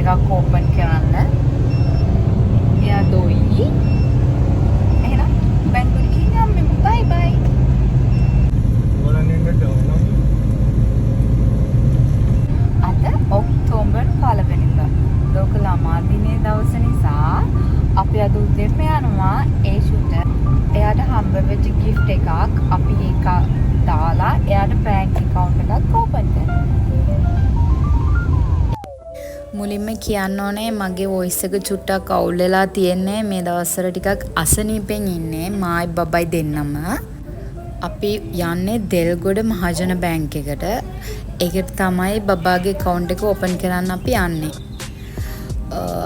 එකක් ඕපන් කරන්න. එයා දොයි. එහෙනම් බැංකුවට ගිහින් යමු. බයි බයි. අද ඔක්තෝබර් 1 වෙනිදා. ලෝක ළමා දිනයේ දවස නිසා අපි අද උදේට යනවා ඒෂුට. එයාට හම්බ වෙච්ච gift එකක් අපි ඒක දාලා එයාට bank account එකක් open කරනවා. මුලින්ම කියන්න ඕනේ මගේ voice එක චුට්ටක් අවුල් වෙලා තියෙන්නේ මේ දවස්වල ටිකක් අසනීපෙන් ඉන්නේ මායි බබයි දෙන්නම. අපි යන්නේ දෙල්ගොඩ මහජන බැංක් එකට. ඒකට තමයි බබාගේ account එක open කරන්න අපි යන්නේ.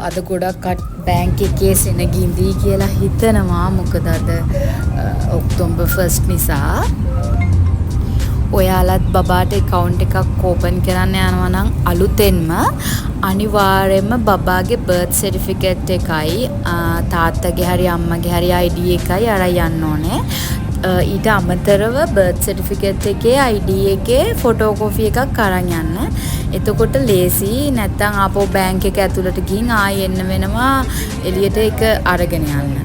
අද ගොඩක් බැංක් එකේ සෙනග ඉඳී කියලා හිතනවා. මොකද අද ඔක්තෝබර් 1 නිසා. ඔයාලත් බබාට account එකක් open කරන්න යනවා නම් අලුතෙන්ම අනිවාර්යයෙන්ම බබාගේ birth certificate එකයි තාත්තගේ හරි අම්මගේ හරි ID එකයි අරන් යන්න ඕනේ. ඊට අමතරව birth certificate එකේ ID එකේ photocopy එකක් අරන් යන්න. එතකොට ලේසි. නැත්නම් ආපහු බැංක් එක ඇතුළට ගිහින් ආයෙ එන්න වෙනවා එළියට ඒක අරගෙන යන්න.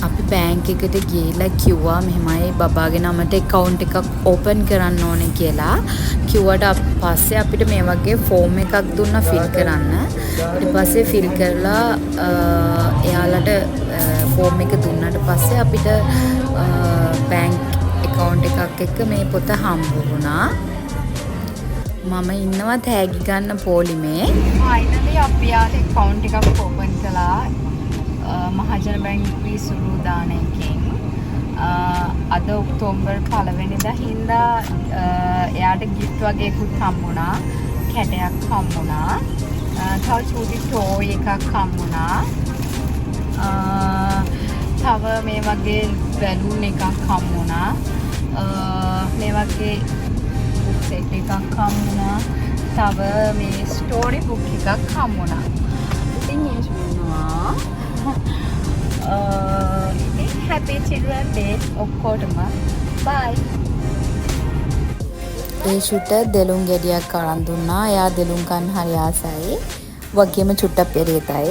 අපි බැංක් එකට ගිහිල්ලා කිව්වා මෙහෙමයි බබාගේ නමට account එකක් open කරන්න ඕනේ කියලා. කිව්වට පස්සේ අපිට මේ වගේ form එකක් දුන්නා fill කරන්න. ඊට පස්සේ fill කරලා එයාලට form එක දුන්නාට පස්සේ අපිට bank account එකක් එක්ක මේ පොත හම්බ වුණා. මම ඉන්නවා තෑගි ගන්න පොලිමේ. finally අපි යාට account එකක් open කළා. මහජන බැංකුවේ සුළුදානයකින් අද ඔක්තෝබර් 1 වෙනිදා හින්දා එයාට gift වගේකුත් හම්බුණා. කැටයක් හම්බුණා. තව චූටි ටෝයි එකක් හම්බුණා. තව මේ වගේ බැලුන් එකක් හම්බුණා. මේ වගේ බුක් සෙට් එකක් හම්බුණා. තව මේ ස්ටෝරි බුක් එකක් හම්බුණා. ඉතින් ඒක වෙනවා. happy children day ඔක්කොටම bye. ඒෂුට දෙලුම් ගෙඩියක් අරන් දුන්නා. එයා දෙලුම් කන්න හරි ආසයි. වගේම චුට්ටක් පෙරේතයි.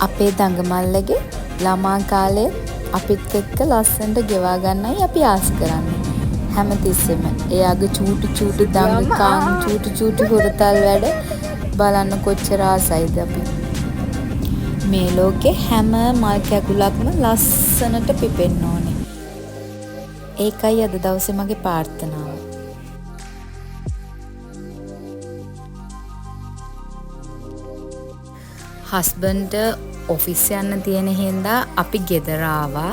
අපේ දඟමල්ලගේ ළමා කාලේ අපිත් එක්ක ලස්සනට ගෙවා ගන්නයි අපි ආස කරන්නේ. හැමතිස්සෙම එයාගේ චූටි දඟකම් චූටි හොරතල් වැඩ බලන්න කොච්චර ආසයිද අපි. මේ ලෝකේ හැම මල් කැකුලක්ම ලස්සනට පිපෙන්න ඕනේ. ඒකයි අද දවසේ මගේ ප්‍රාර්ථනාව. හස්බන්ඩ් ඔෆිස් යන්න තියෙන හින්දා අපි ගෙදර ආවා.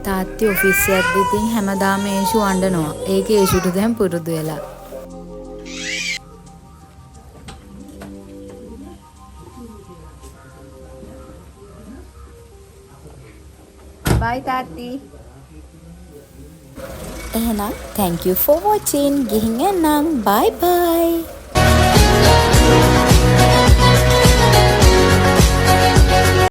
තාත්ති ඔෆිස් යද්දි ඉතින් හැමදාම ඒෂු අඬනවා. ඒක ඒෂුට දැන් පුරුදු වෙලා. bye tati. එහෙනම් thank you for watching. ගිහින් එන්නම්. bye bye.